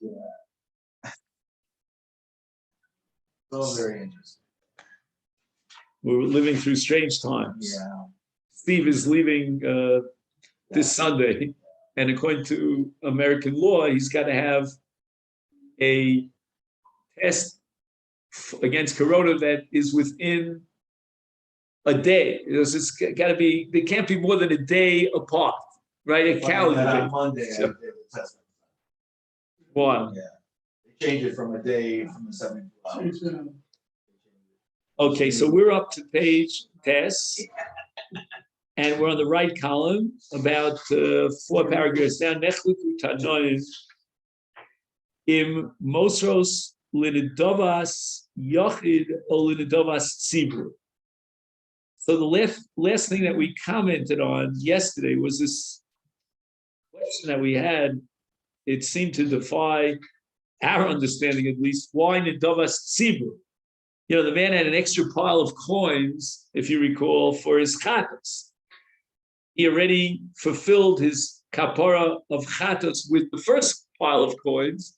Yeah. So very interesting. We're living through strange times. Yeah. Steve is leaving this Sunday, and according to American law, he's got to have a test against corona that is within a day. It's got to be, they can't be more than a day apart, right? A calendar day. On Monday, I did the test. Why? Yeah. They changed it from a day from the 72 hours. Okay, so we're up to page tests, and we're on the right column, about 4 paragraphs down. Nechluku tanoim im mosros linidovas yochid o linidovas tzibur. So the last thing that we commented on yesterday was this question that we had. It seemed to defy our understanding, at least, why nidovas tzibur? You know, the man had an extra pile of coins, if you recall, for his chatos. He already fulfilled his kapara of chatos with the first pile of coins.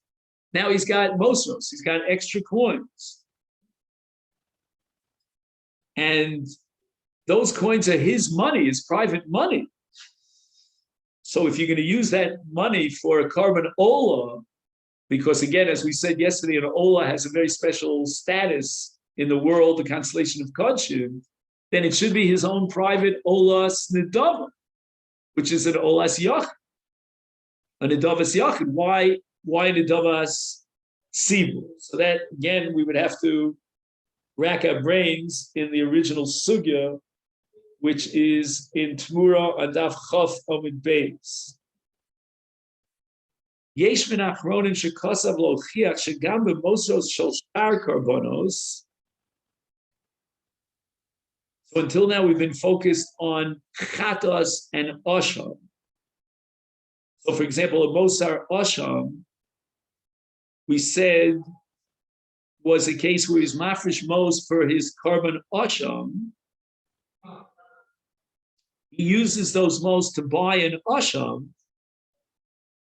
Now he's got mosros, he's got extra coins. And those coins are his money, his private money. So if you're going to use that money for a carbon ola, because again, as we said yesterday, an ola has a very special status in the world, the constellation of Kodshim, then it should be his own private olas nidava, which is an olas yachid, a nidavas yachid. Why nidavas sibur? So that again, we would have to rack our brains in the original sugya, which is in Tmura Adaf Chaf Amid Beis. Yesh min achronim shekosav lo chiach shegam b'mosros shel shar karbonos. So until now, we've been focused on chatos and osham. So, for example, a mosar osham, we said, was a case where he's mafresh mos for his carbon osham. He uses those mos to buy an osham,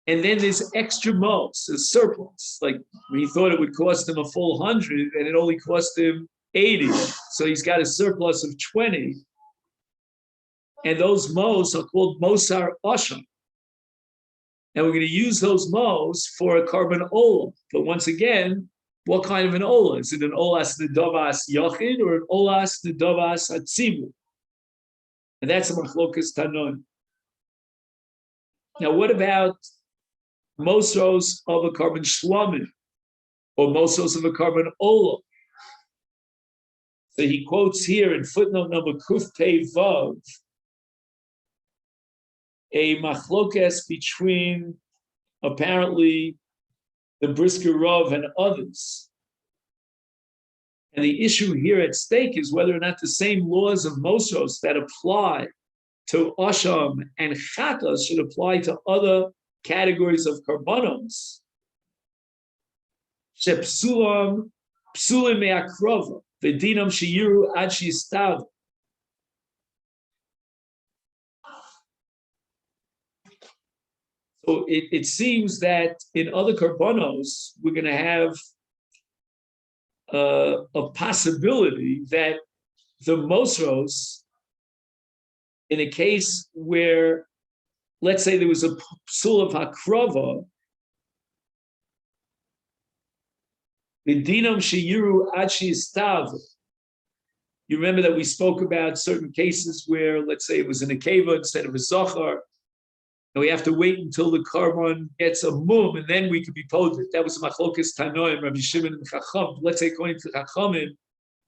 and then there's extra mos, a surplus. Like he thought it would cost him a full 100, and it only cost him 80. So he's got a surplus of 20. And those mos are called mosar osham. And we're going to use those mos for a carbon ola. But once again, what kind of an ola? Is it an olas nidavas yachid or an olas nidavas hatzibur? And that's a machlokas tanon. Now, what about mosros of a carbon shlamim or mosros of a carbon ola? So he quotes here in footnote number Kuf Pei Vav a machlokas between apparently the Brisker Rav and others. And the issue here at stake is whether or not the same laws of Mosros that apply to Asham and Chatas should apply to other categories of Karbanos. Shepsulam, Psulim Meakrova, Vedinam Shiyiru Ad Shistav. So it seems that in other Karbanos, we're going to have a possibility that the Mosros, in a case where, let's say there was a psul of Hakrova, B'dinam sheyiru ad sheyistav. You remember that we spoke about certain cases where, let's say it was an akeva instead of a zachar, and we have to wait until the carbon gets a mum, and then we could be poded. That was machlokas tanoim, Rabbi Shimon and Chacham. Let's say according to Chachamim,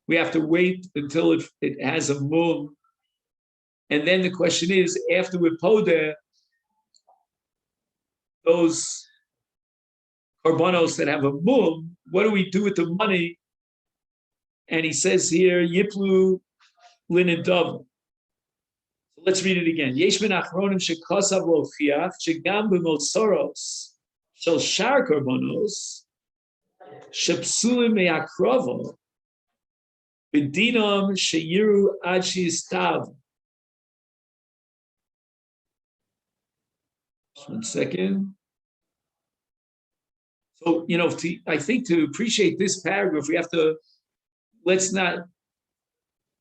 we have to wait until it has a mum. And then the question is, after we're poded, those karbanos that have a mum, what do we do with the money? And he says here, yiplu linidav. Let's read it again. Yesh min achronim shekosav lo chiach shegam b'motzoros shel shar karbanos shepsulim me'akrova b'dinam sheyiru ad sheyistav. Just 1 second. So, I think to appreciate this paragraph, we have to,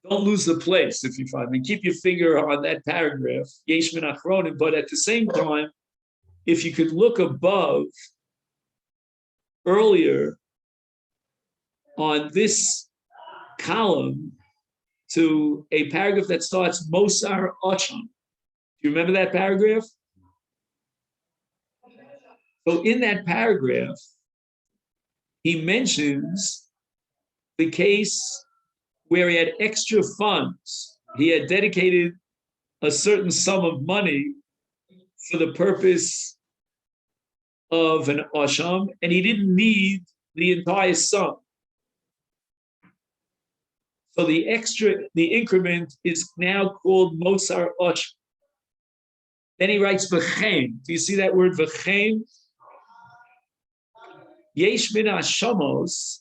don't lose the place, if you find me. Keep your finger on that paragraph, Yesh Min Achronim, but at the same time, if you could look above earlier on this column to a paragraph that starts Mosar Ocham. Do you remember that paragraph? So in that paragraph, he mentions the case where he had extra funds. He had dedicated a certain sum of money for the purpose of an asham, and he didn't need the entire sum. So the increment is now called Mosar Asham. Then he writes v'chein. Do you see that word v'chein? Yesh min hashamos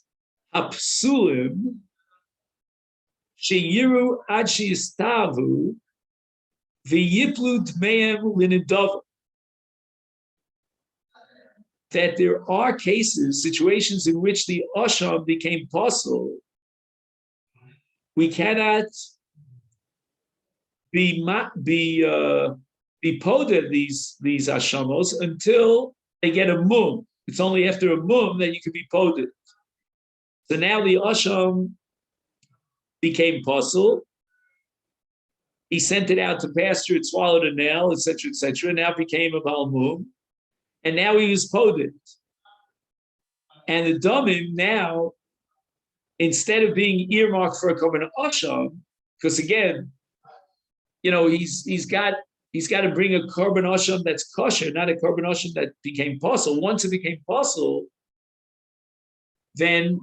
hapsulim sheyiru ad sheyistavu v'yiplu dmeim linidava. That there are cases, situations in which the asham became possible. We cannot be poded these ashamos until they get a mum. It's only after a mum that you can be poded. So now the asham became possible. He sent it out to pasture, it swallowed a nail, etc., etc. Now it became a balmum. And now he was poded. And the damim now, instead of being earmarked for a korban asham, because again, he's got to bring a korban asham that's kosher, not a korban asham that became possible. Once it became possible, then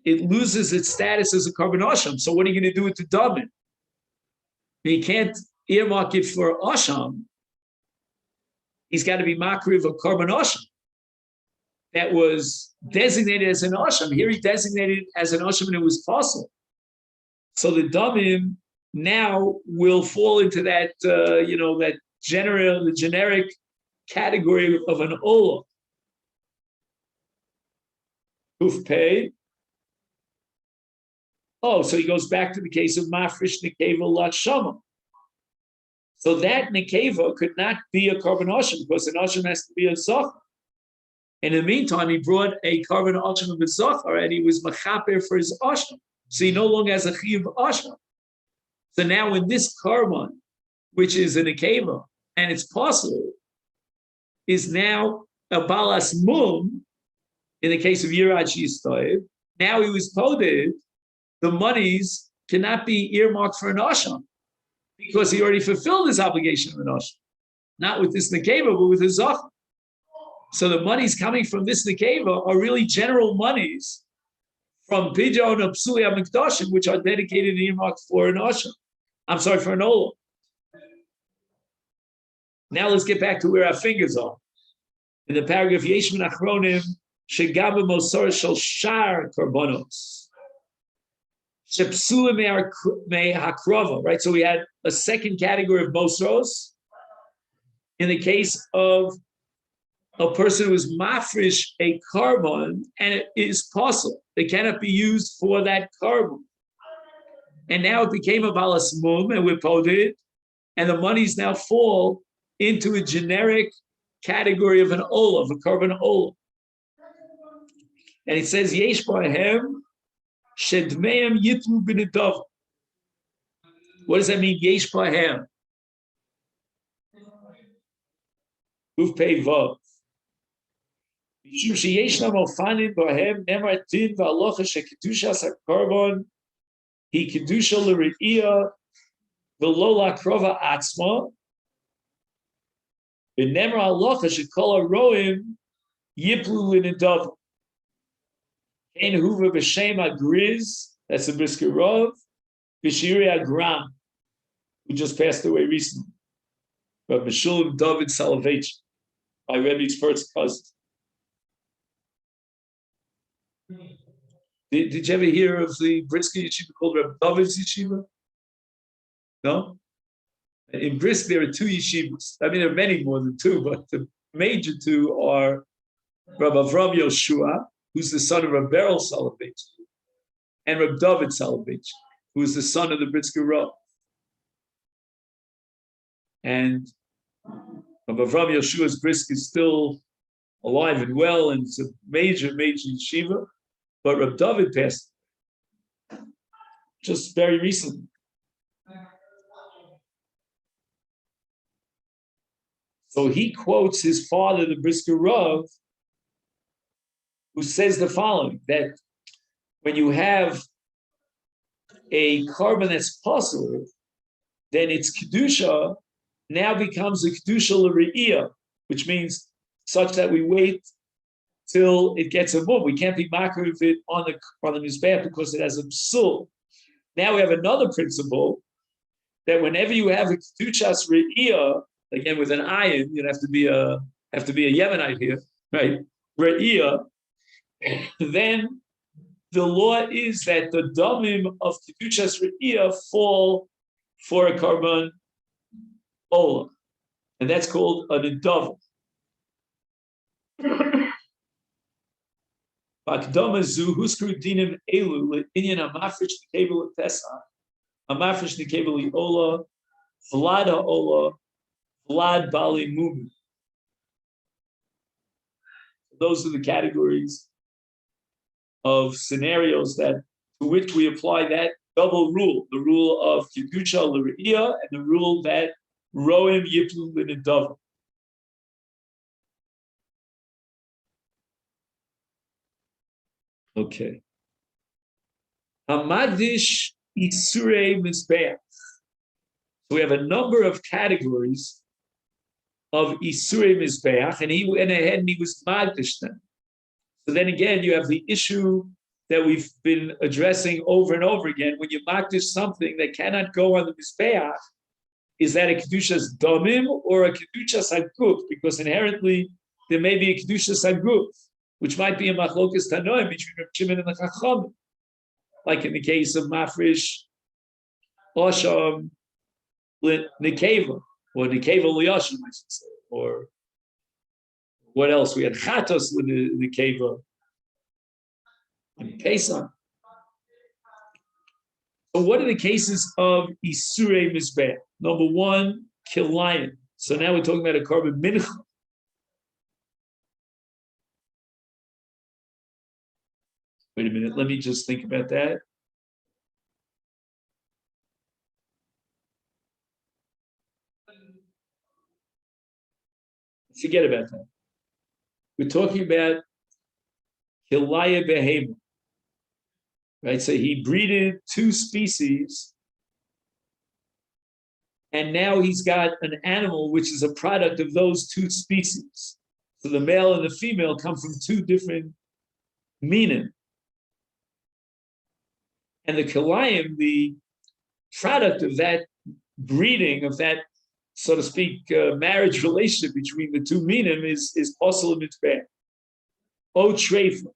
it loses its status as a korban asham. So what are you going to do with the damim? You can't earmark it for asham. He's got to be makriv of korban asham that was designated as an asham. Here he designated as an asham and it was possible. So the damim now will fall into that, the generic category of an olah. Who've paid. Oh, so he goes back to the case of mafresh nekeva lachshama. So that nekeva could not be a korban asham because an asham has to be a zachar. In the meantime, he brought a korban asham of his zachar and he was machaper for his asham. So he no longer has a chiyuv asham. So now in this korban, which is a nekeva, and it's possible, is now a balas mum, in the case of Yirad Shistoiv. Now he was poded, the monies cannot be earmarked for an asham because he already fulfilled his obligation of an asham. Not with this nekeva, but with his zachar. So the monies coming from this nekeva are really general monies from Pidyon of Psuli HaMikdashim, which are dedicated and earmarked for an asham. I'm sorry, for an olah. Now let's get back to where our fingers are. In the paragraph, Yesh Min Achronim Shegam Mosor Shel Shar Korbanos Shepsulim Me Hakrova. Right. So we had a second category of Mosros. In the case of a person who is mafresh a korban, and it is possible it cannot be used for that korban. And now it became a balas mum, and we're poded, and the monies now fall into a generic category of an olah, of a korban olah. And it says, Yesh b'ahem shedmeim yitlu b'nedav. What does that mean, Yesh b'ahem? Uf pei vav. Mishum sheyeshnam ofanim b'ahem nemar tin v'alocha shekedushas hakorban he kedusha l're'iyah v'lo la'krova atzma v'nemar halacha shekol haroim yiplu l'nedav. Ein huva b'shem agriz, that's the brisker rov, b'shiri agram, who just passed away recently. But Meshulam David Soloveitch, my Rebbe's first cousin. Did you ever hear of the Brisker yeshiva called Reb David's yeshiva? No? In Brisk, there are two yeshivas. I mean, there are many more than two, but the major two are Rabbi Avram Yoshua, who's the son of Rabbi Beryl Soloveitch, and Rabbi David Soloveitch, who is the son of the Britzker Rav. And Rabbi Avram Yoshua's brisk is still alive and well, and it's a major yeshiva. But Rabbi David passed just very recently. So he quotes his father, the Brisker Rav, who says the following, that when you have a carbon that's possible, then its Kedusha now becomes a Kedusha l're'iyah, which means such that we wait till it gets a move. We can't be makar of it on the Mizbeach because it has a psul. Now we have another principle that whenever you have a Kedushas re'iyah, again with an ayin, you'd have to be a Yemenite here, right? Re'iyah, then the law is that the damim of Kedushas re'iyah fall for a carbon ola, and that's called a nidava. Bakdama zu huskru dinim elu le'inyan amafresh nikebel pesach, amafresh nikebel ola, vlada ola, vlad bali mumi. Those are the categories of scenarios to which we apply that double rule: the rule of kedusha l're'iyah and the rule that roim yiplu l'nidava. Okay. Hamadish isurei mizbeach. So we have a number of categories of isurei mizbeach, and he went ahead and he was magdish them. So then again, you have the issue that we've been addressing over and over again. When you magdish something that cannot go on the mizbeach, is that a kedushas damim or a kedushas haguf? Because inherently there may be a kedushas haguf, which might be a machlokas tanoim between Reb Shimon and the Chachamim, like in the case of mafresh osham nikeva, or nikeva liyashim, I should say, or what else? We had chatos nikeva and Pesach. So what are the cases of isurei mizbeach? Number one, kilayim. So now we're talking about a carbon mincha. Wait a minute, let me just think about that. Forget about that. We're talking about Kilaya Behema. Right? So he breeded two species, and now he's got an animal which is a product of those two species. So the male and the female come from two different minim. And the Kilayim, the product of that breeding, of that, so to speak, marriage relationship between the two minim is possible mitzvah. O treifa.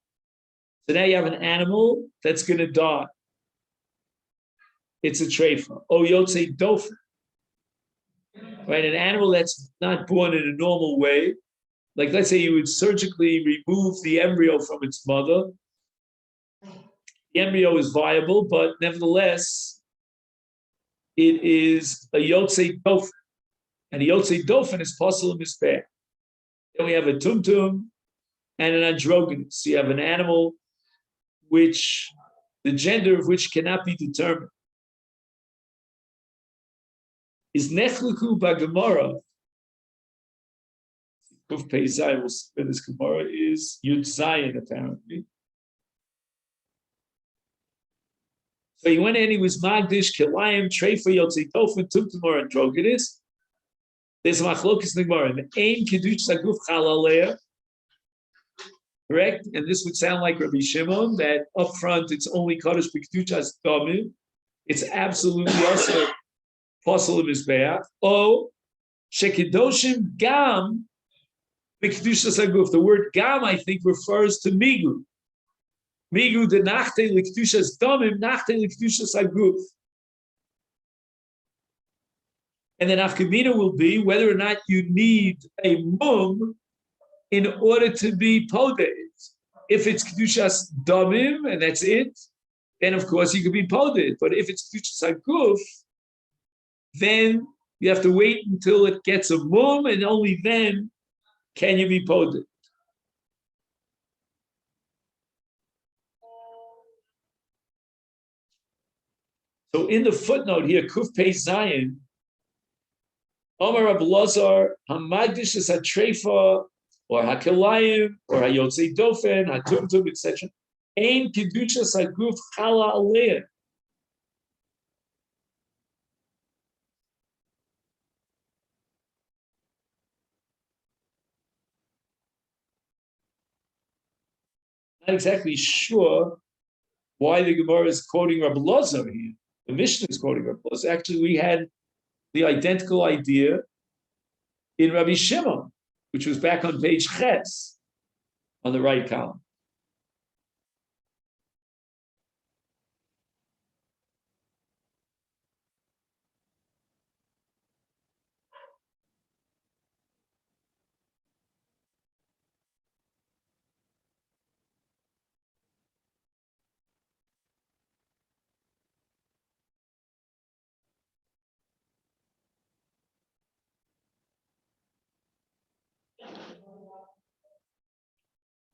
So now you have an animal that's going to die. It's a treifa. O yotze dofen. Right, an animal that's not born in a normal way. Like let's say you would surgically remove the embryo from its mother. The embryo is viable, but nevertheless, it is a yotze dofen. And the yotze dofen is possible mizbeach. Then we have a tumtum and an androgynous. You have an animal which the gender of which cannot be determined. Is nechluku b'Gemara. Kuf Pei Zayin, we'll see where this Gemara is. Yud Zayin, apparently. So he went in, he was magdish, kilayim, treifa, yotze dofen, tumtum, or androgynous. There's a machlokes in the Gemara. The aim kedush saguf chalaleh. Correct? And this would sound like Rabbi Shimon, that up front it's only Kodesh b'kedushas damim. It's absolutely also possible mizbeach. O shekedoshim gam b'kedushas aguf. The word gam, I think, refers to migu. Migu de nachte l'kedushas damim, nachte l'kedushas aguf. And then afkamina will be whether or not you need a mum in order to be poded. If it's kedushas damim and that's it, then of course you could be poded. But if it's kedushas haguf, then you have to wait until it gets a mum, and only then can you be poded. So in the footnote here, Kuf Pei Zayin, Omar Rab Lazar, Hamagdish is Hatrefa, or Hakelayim, or Hayotze Dofen, Hatumtum, etc. Ein Kedusha Saguf Chala Aleh. Not exactly sure why the Gemara is quoting Rabbi Lazar here. The Mishnah is quoting Rabbi Lazar. Actually, we had the identical idea in Rabbi Shimon, which was back on page Ches, on the right column.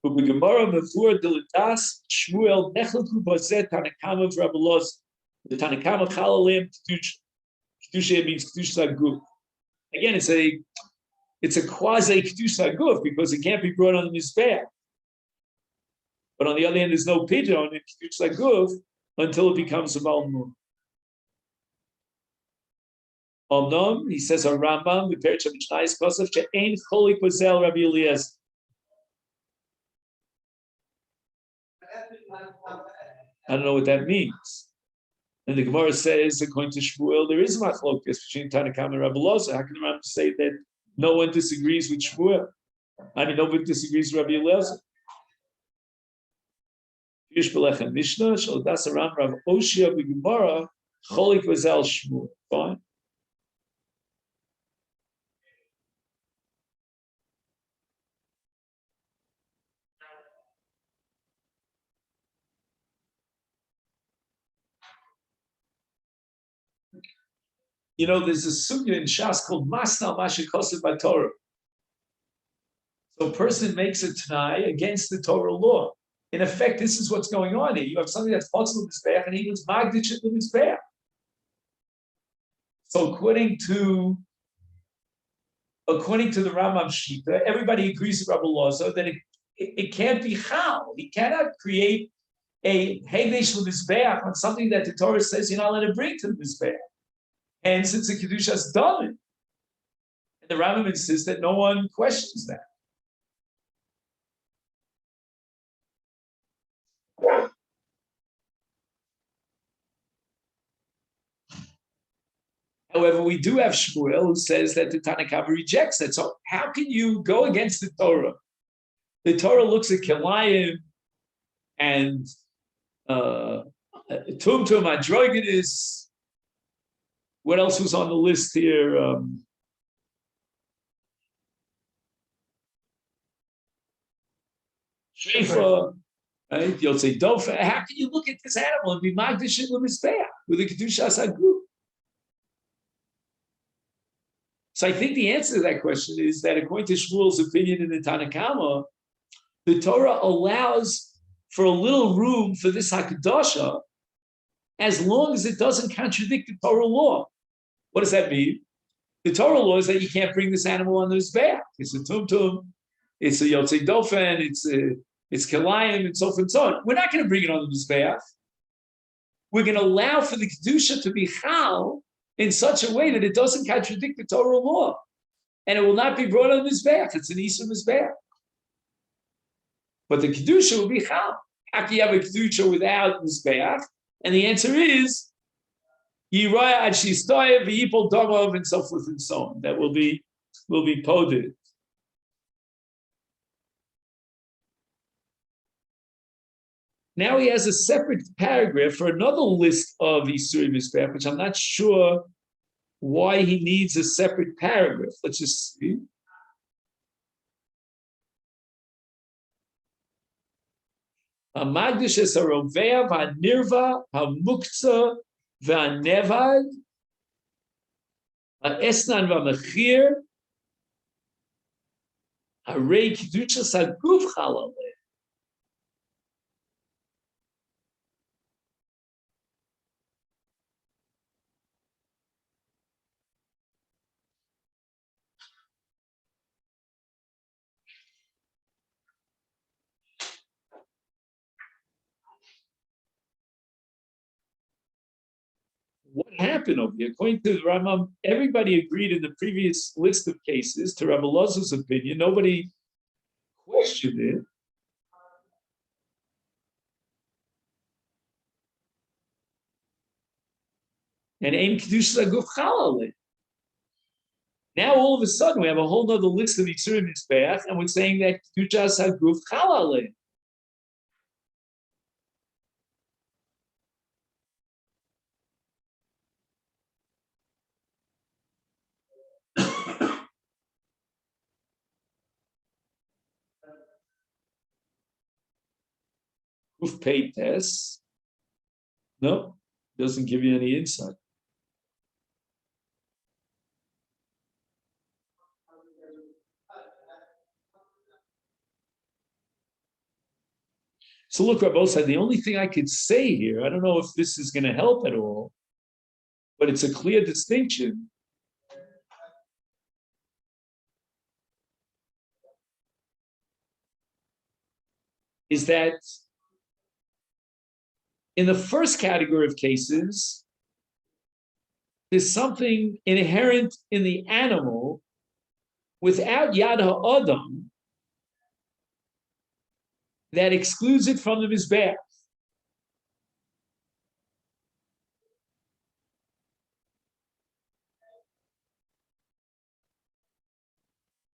But the Gemara Mavur Dilitas Shmuel Nechelku Bazet Tanakama of Rabbi Lazar. The Tanakama Chalalim Kedusha. Kedusha means Kedusha Guf. Again, it's a quasi Kedusha Guf because it can't be brought on the Mizbeach. But on the other hand, there's no pidyon in Kedusha Guf until it becomes a Malmum. Omnom, he says on Rambam, the Perich of Mishnayis Kosov, She'ein Cholik Bazel Rabbi Eliezer. I don't know what that means. And the Gemara says, according to Shmuel, there is machlokas between Tanakam and Rabbi Elazar. How can the Rambam say that no one disagrees with Shmuel? I mean, nobody disagrees with Rabbi Elazar. Yish Belechem Mishnah, Shalodas Aram Rav Oshia B'Gemara, Cholik Vazel Shmuel. Fine. You know, there's a sugya in Shas called Masnal Mashikosav BaTorah. So a person makes a Tanai against the Torah law. In effect, this is what's going on here. You have something that's possible Mizbeach, and he was Magdish at the Mizbeach. So according to the Rambam Shita, everybody agrees with Rabbi Elazar that it can't be Chal. He cannot create a Heidesh Mizbeach on something that the Torah says you're not allowed to bring to the Mizbeach. Hence, it's a Kedushas Damin. And the Rambam insists that no one questions that. However, we do have Shmuel who says that the Tanakhama rejects that. So how can you go against the Torah? The Torah looks at Kelayim and Tumtum Androgenes. What else was on the list here? Shrefa, right? You'll say Dofa. How can you look at this animal and be Magdish in the Mizbeach with the Kedushas Haguf? So I think the answer to that question is that according to Shmuel's opinion in the Tanakhama, the Torah allows for a little room for this Hakadasha as long as it doesn't contradict the Torah law. What does that mean? The Torah law is that you can't bring this animal on the Mizbeach. It's a tumtum, it's a yotzei dofen, it's kelayim, and so forth and so on. We're not going to bring it on the Mizbeach. We're going to allow for the Kedusha to be chal in such a way that it doesn't contradict the Torah law. And it will not be brought on the Mizbeach. It's an Isur Mizbeach. But the Kedusha will be chal. How can you have a Kedusha without Mizbeach? And the answer is, Yiraya ad Shistaya v'yipol Domov, and so forth and so on. That will be poded. Now he has a separate paragraph for another list of Yisuri Mizbeach, which I'm not sure why he needs a separate paragraph. Let's just see. Hamagdish es harovea v'hanirva hamuktzah v'hanevad ha'esnan v'hamechir harei kedushas haguf chalale. What happened over here? According to the Rambam, everybody agreed in the previous list of cases to Rabbi Elazar's opinion. Nobody questioned it. And Ein Kedushas Haguf Chalale. Now all of a sudden we have a whole other list of Yisurim Mizbeach, and we're saying that Kedushas Haguf Chalale. Guf Peites. No, doesn't give you any insight. So look, Rabbi said, the only thing I could say here, I don't know if this is going to help at all, but it's a clear distinction. Is that in the first category of cases, there's something inherent in the animal without Yad HaAdam that excludes it from the Mizbeach.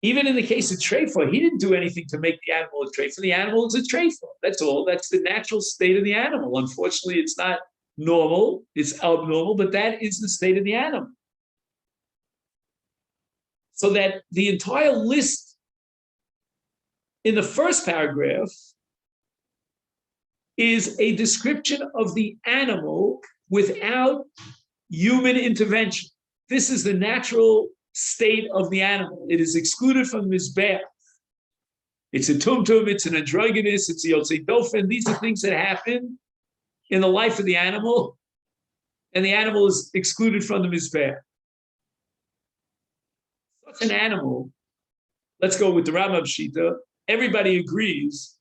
Even in the case of treifa, he didn't do anything to make the animal a treifa. The animal is a treifa. That's all. That's the natural state of the animal. Unfortunately, it's not normal. It's abnormal, but that is the state of the animal. So that the entire list in the first paragraph is a description of the animal without human intervention. This is the natural state of the animal. It is excluded from the Mizbeach. It's a tumtum, it's an androgynous, it's a yotzei dofen. These are things that happen in the life of the animal, and the animal is excluded from the Mizbeach. Such an animal, let's go with the Rambam Shita, everybody agrees,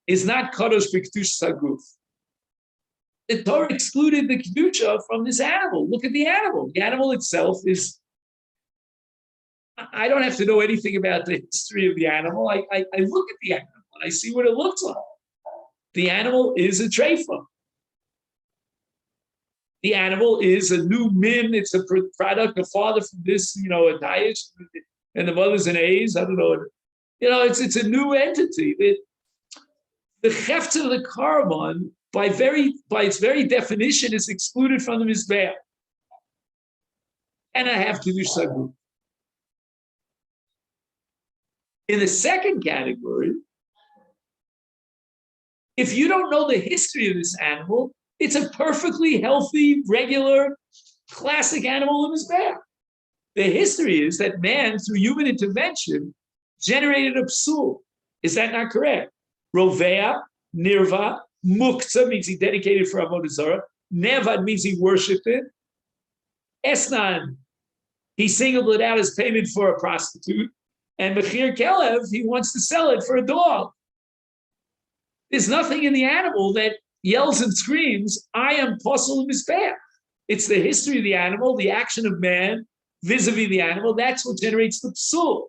is not kadosh b'kedushas haguf. The Torah excluded the kedusha from this animal. Look at the animal. The animal itself is. I don't have to know anything about the history of the animal. I look at the animal and I see what it looks like. The animal is a treifa. The animal is a new min. It's a product, a father from this, a diet, and the mother's an A's. I don't know. It's a new entity. The heft of the carbon, by its very definition, is excluded from the Mizbeach. And I have Kedushas Haguf. In the second category, if you don't know the history of this animal, it's a perfectly healthy, regular, classic animal in his back. The history is that man, through human intervention, generated a psul. Is that not correct? Rovea, nirva, muktzah means he dedicated for Avodah Zarah. Nevad means he worshipped it. Esnan, he singled it out as payment for a prostitute. And Mechir Kelev, he wants to sell it for a dog. There's nothing in the animal that yells and screams, I am posel in mizbeach. It's the history of the animal, the action of man vis-a-vis the animal. That's what generates the psul.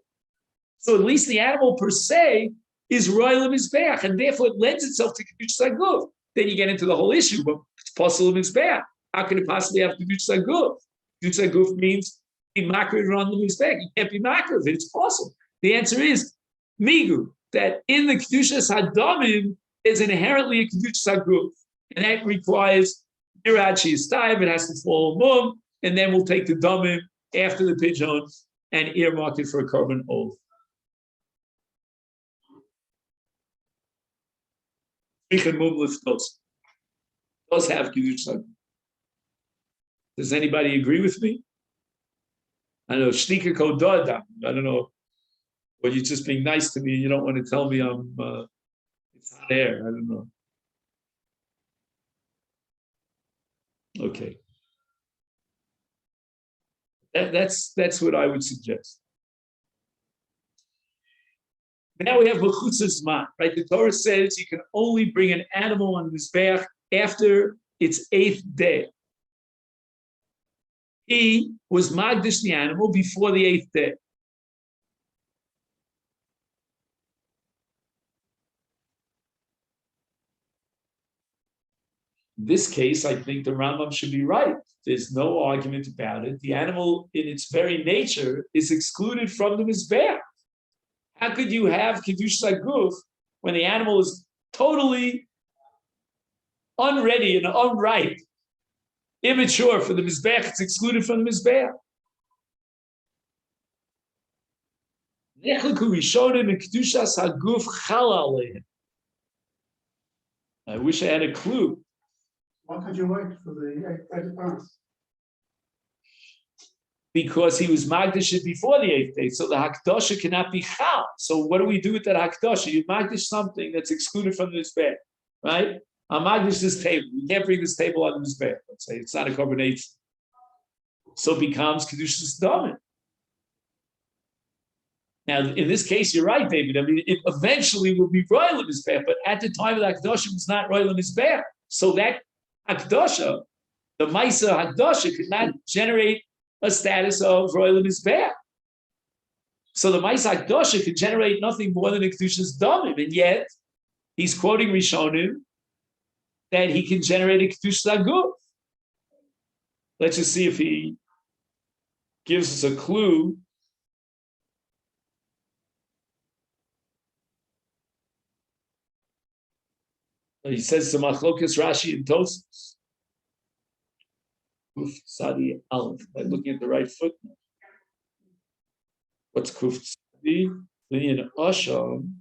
So at least the animal per se is royal mizbeach, and therefore it lends itself to Kedushas Haguf. Then you get into the whole issue, but it's posel mizbeach. How can it possibly have Kedushas Haguf? Kedushas Haguf means be makriv on the mizbeach. You can't be makriv. It's possible. The answer is migu, that in the Kedushas Hadamim is inherently a Kedushas Haguf, and that requires Irad Sheyistayv. It has to fall mum, and then we'll take the damim after the pigeon and earmark it for a korban oath. Does have Kiddush Saguf. Does anybody agree with me? I know Shtika Kododam. I don't know. But you're just being nice to me. You don't want to tell me it's hot air. I don't know. Okay. That's what I would suggest. Now we have Mechutzas Man, right? The Torah says you can only bring an animal on the Mizbeach after its 8th day. He was Magdish the animal before the 8th day. In this case, I think the Rambam should be right. There's no argument about it. The animal, in its very nature, is excluded from the Mizbeach. How could you have Kiddush Saguf when the animal is totally unready and unripe, immature for the Mizbeach? It's excluded from the Mizbeach. I wish I had a clue. Why could you wait for the 8th day to pass? Because he was Magdish it before the 8th day, so the Hakdosha cannot be Chal. So what do we do with that Hakdosha? You Magdish something that's excluded from the Mizbeach, right? I Magdish this table. You can't bring this table on the Mizbeach. Let's say it's not a combination. So it becomes Kedushas Damin. Now, in this case, you're right, David. I mean, it eventually will be Royal in Mizbeach, but at the time of the Hakdosha, it was not Royal in Mizbeach. So that Hakdosha, the Maisa Hakdosha, could not generate a status of Royal Mizbeach. So the Maisa Hakdosha could generate nothing more than a Kedushas Damim, and yet he's quoting Rishonim that he can generate a Kedushas Aguf. Let's just see if he gives us a clue. He says to Machlokas Rashi and Tosfos. Kuf Sadi Aleph, by looking at the right footnote. What's Kuf Sadi? Linyan Osham.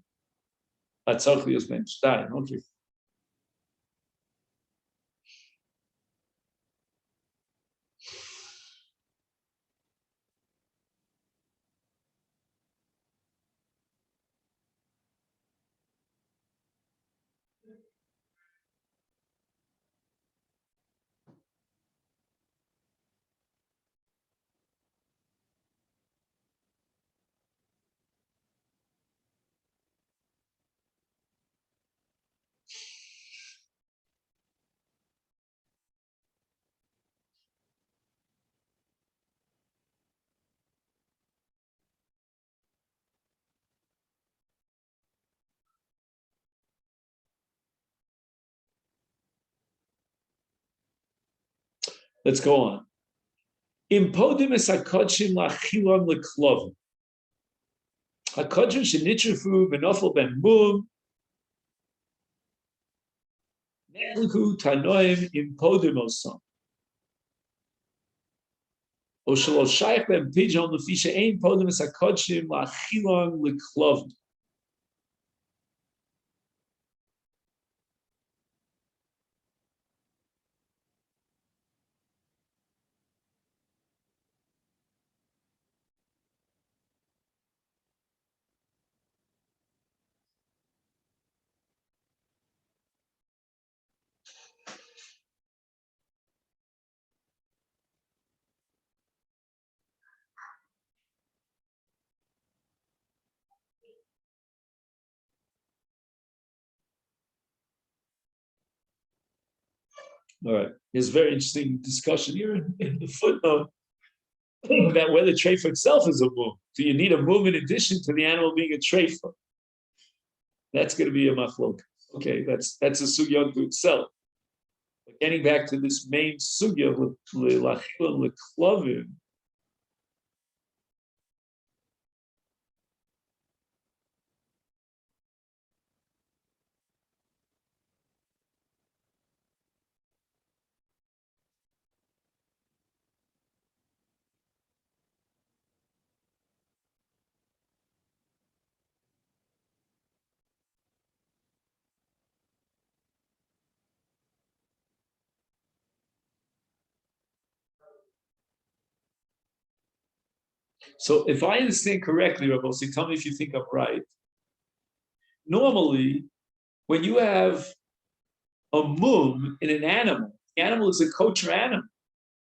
Atzachlios Ben Shtaim. Okay. Let's go on. Impodim es hakodshim lachilon leklovim. Hakodshim shenitrifu benofel ben mum. Nechliku tanoim impodim osam. Oshelo shaykh ben pijon lefisha ein podim es hakodshim lachilon leklovim. All right. There's a very interesting discussion here in the footnote that whether treifa itself is a mum. Do you need a mum in addition to the animal being a treifa? That's going to be a machlok. Okay, that's a sugya unto itself. But getting back to this main sugya with l'lachil and l'klavim, So if I understand correctly, Rabbi, so tell me if you think I'm right. Normally, when you have a mum in an animal, the animal is a kosher animal.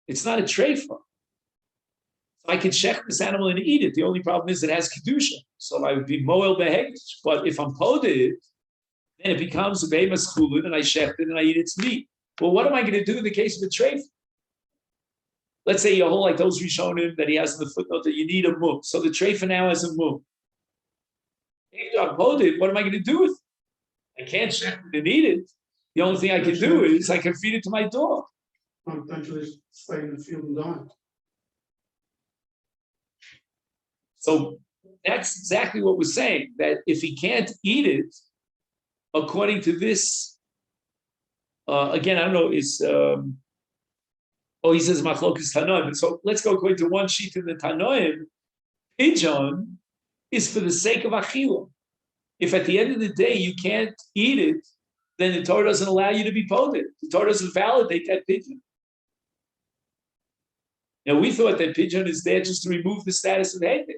It's not a treifa. So I can check this animal and eat it. The only problem is it has kedusha. So I would be moel behegdish. But if I'm poded, then it becomes a behemoth chulin, and I shecht it and I eat its meat. Well, what am I going to do in the case of a treifa? Let's say you hold like those Rishonim that he has in the footnote that you need a mum. So the treifa now has a mum. After I'm poded, what am I going to do with it? I can't shecht it and eat it. The only thing I can do is I can feed it to my dog. Don't you just stay in the field and die? So that's exactly what we're saying, that if he can't eat it, according to this, again, I don't know, he says Machlokes Tanoim. So let's go according to one sheet in the Tanoim. Pigeon is for the sake of Achila. If at the end of the day you can't eat it, then the Torah doesn't allow you to be poded. The Torah doesn't validate that pigeon. Now, we thought that pigeon is there just to remove the status of heritage.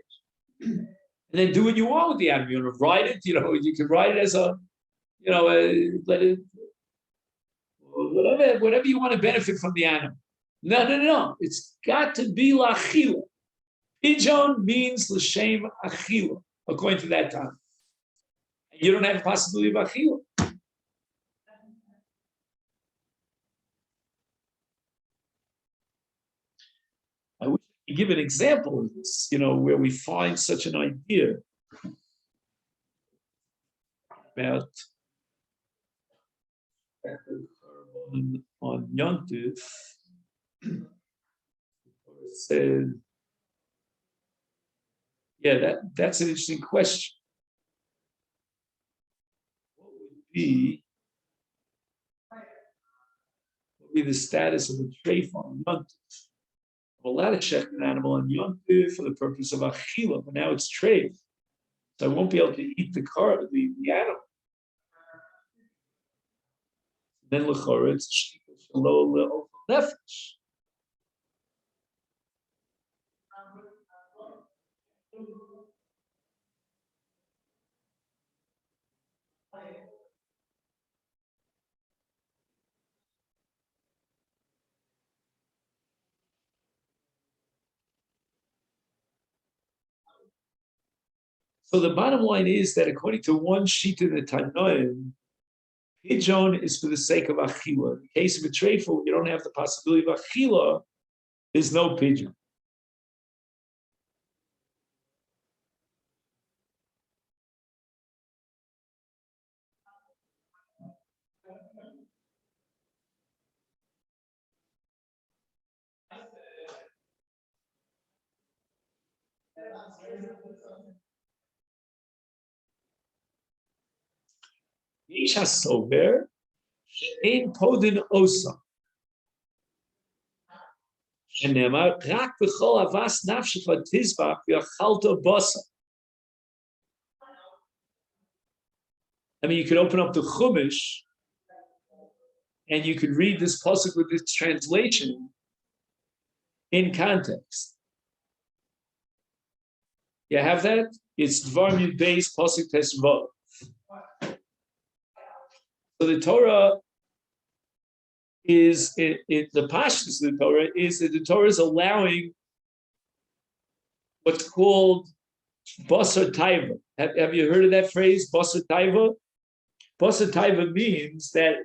And then do what you want with the animal. You want to ride it, you can ride it as let it, whatever you want to benefit from the animal. No. It's got to be l'achila. Pigeon means l'shem achila, according to that time. And you don't have a possibility of achila. I wish I could give an example of this, where we find such an idea about on Yom Tov. Said, that's an interesting question. What would be the status of a treif on Yom Tov? I'm allowed to check an animal on Yom Tov for the purpose of achila, but now it's treif, so I won't be able to eat the animal. Then l'chora it's shelo nefesh. So the bottom line is that according to one sheet in the Tanoim, pigeon is for the sake of achila. In the case of a treifel, you don't have the possibility of achila, there's no pigeon. Yesh hasover she'ein podin osa. Shenemar rak b'chol avas nafshecha tizbach v'achalto basa. I mean, you could open up the Chumash and you could read this pasuk with its translation in context. You have that? It's Dvarim Yud Beis pasuk tes vav. So the Torah is the pashtus of the Torah is that the Torah is allowing what's called basar taiva. Have you heard of that phrase, basar taiva? Basar taiva means that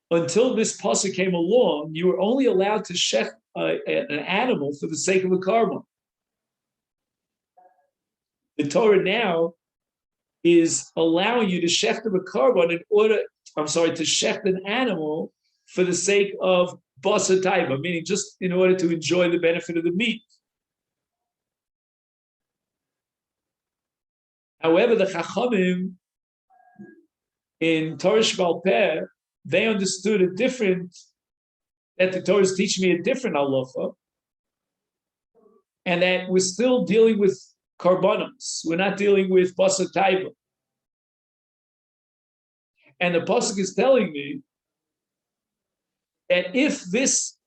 until this pasuk came along, you were only allowed to shech an animal for the sake of a carbon. The Torah now is allowing you to shecht a carbon to shecht an animal for the sake of basar taiva, meaning just in order to enjoy the benefit of the meat. However, the Chachamim in Torah Shebal Peh, they understood that the Torah is teaching me a different halacha, and that we're still dealing with karbanos. We're not dealing with basar taiva. And the pasuk is telling me that if this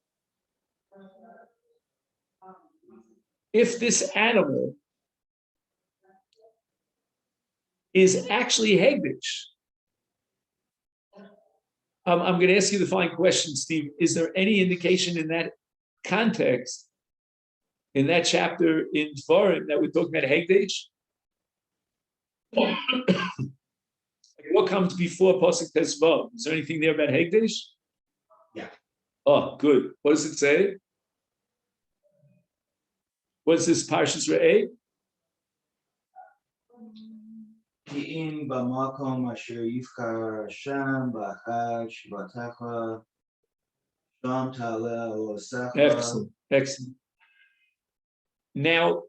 if this animal is actually Hegdish. I'm going to ask you the following question, Steve. Is there any indication in that context, in that chapter in Dvarim, that we're talking about Hegdish? What comes before Pasuk Tesvav? Is there anything there about Hegdish? Yeah. Oh, good. What does it say? What's this Parshas Re'eh? In b'makom asher yifkar Hashem b'achad shvatecha sham taleh osecha. Excellent, excellent. Now,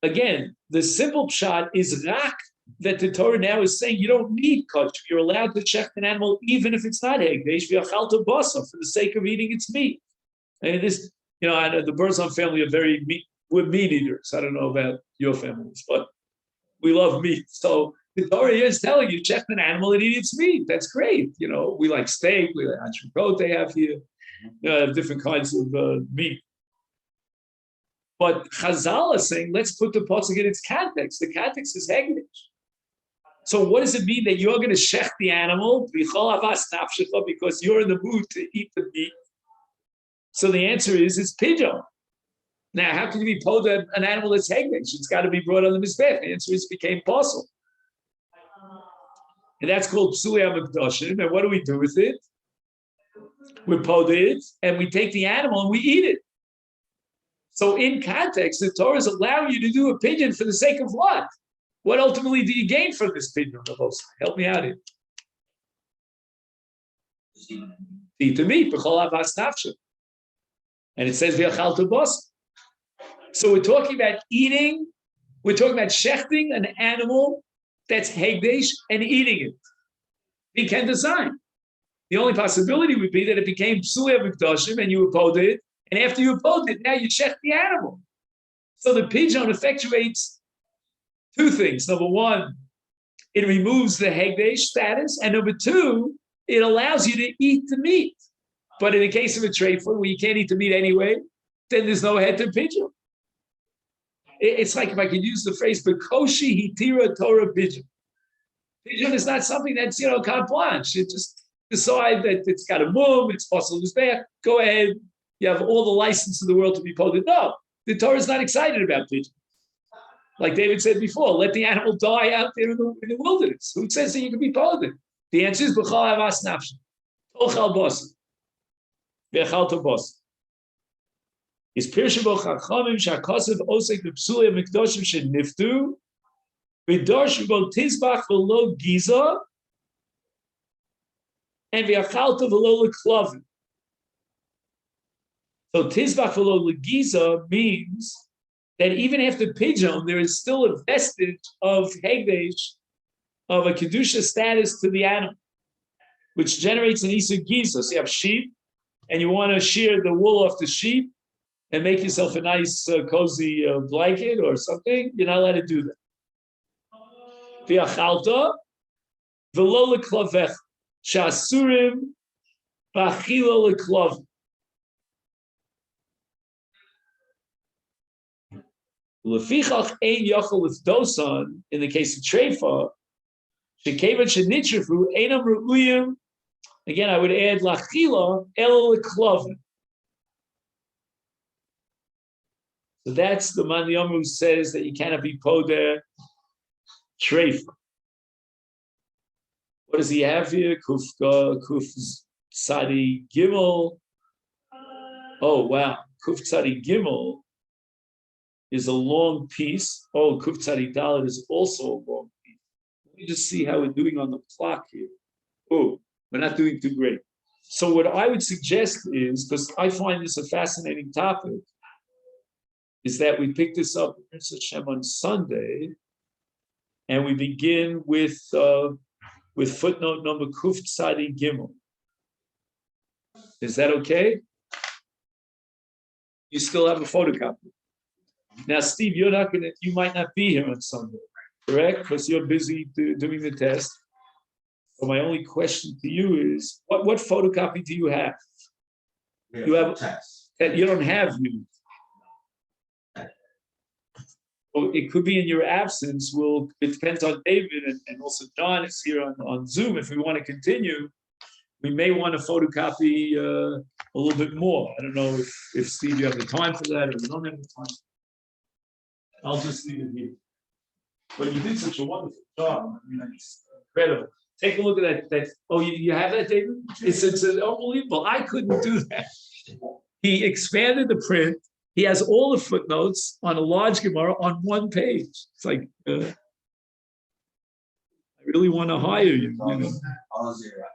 again, the simple pshat is rak, that the Torah now is saying you don't need kodshim. You're allowed to check an animal even if it's not hegdesh v'achalta basa for the sake of eating its meat. And this, I know the Burzon family are we're meat eaters. I don't know about your families, but we love meat. So the Torah is telling you check an animal and eat its meat. That's great. We like steak. We like antricot. They have here. Have different kinds of meat. But Chazal is saying, let's put the pasuk in its context. The context is hegdish. So what does it mean that you're going to shech the animal because you're in the mood to eat the meat? So the answer is it's pigeon. Now, how can you be pulled an animal that's hegdish? It's got to be brought on the mizbech. The answer is it became possible. And that's called psuli hamikdashim. And what do we do with it? We pull it and we take the animal and we eat it. So in context, the Torah is allowing you to do a pigeon for the sake of what? What ultimately do you gain from this pigeon? Help me out here. Eat the meat. And it says v'achalta basa. So we're talking about eating, we're talking about shechting an animal that's hegdesh and eating it. He can design. The only possibility would be that it became psuli hamikdashim and you uphold it, and after you uphold it, now you shech the animal. So the pigeon effectuates two things. Number one, it removes the hegdesh status, and number two, it allows you to eat the meat. But in the case of a treifa, where you can't eat the meat anyway, then there's no head to pigeon. It's like if I could use the phrase "bekoshi hitira Torah pigeon." Pigeon is not something that's carte blanche. It just decide that it's got to move, it's possible to back. Go ahead, you have all the license in the world to be poted. No, the Torah is not excited about pigeon. Like David said before, let the animal die out there in the wilderness. Who says that you can be poted? The answer is b'chal havas nafshe, ochal basa, v'echalta basa. Is Pirshavot Chachamim Shakasav Osek B'Psuli Mikdoshim Sheniftu V'Darshu Bo Tizbach V'Lo Giza and V'Achalta V'Lo L'Klavim. So Tizbach V'Lo L'Giza means that even after pigeon, there is still a vestige of hegdesh, of a kedusha status to the animal, which generates an isa giza. So you have sheep, and you want to shear the wool off the sheep and make yourself a nice cozy blanket or something, you're not allowed to do that. V'achalta v'lo leklavech shasurim b'achilo leklav. Lefichach ein yachol l'fdosan, in the case of treifa, shekevan shenitrifu einam re'uyim. Again, I would add lachila el leklavim. So that's the man Yom who says that you cannot be poder treifa. What does he have here? Kuf Tzadi Gimel. Oh wow, Kuf Tzadi Gimel is a long piece. Oh, Kuf Tzadi Dalet is also a long piece. Let me just see how we're doing on the clock here. Oh, we're not doing too great. So what I would suggest is, because I find this a fascinating topic, is that we pick this up in Hashem on Sunday, and we begin with footnote number Kuf Tzadi Gimel. Is that okay? You still have a photocopy. Now, Steve, you might not be here on Sunday, correct? Because you're busy doing the test. So my only question to you is, what photocopy do you have? You have test. You don't have you. Well, it could be in your absence. It depends on David and also John is here on Zoom. If we want to continue, we may want to photocopy a little bit more. I don't know if Steve, you have the time for that or you don't have the time. I'll just leave it here. But you did such a wonderful job. I mean, it's incredible. Take a look at that. You have that, David? It's unbelievable. I couldn't do that. He expanded the print. He has all the footnotes on a large Gemara on one page. It's like, I really want to hire you. I'll zero out.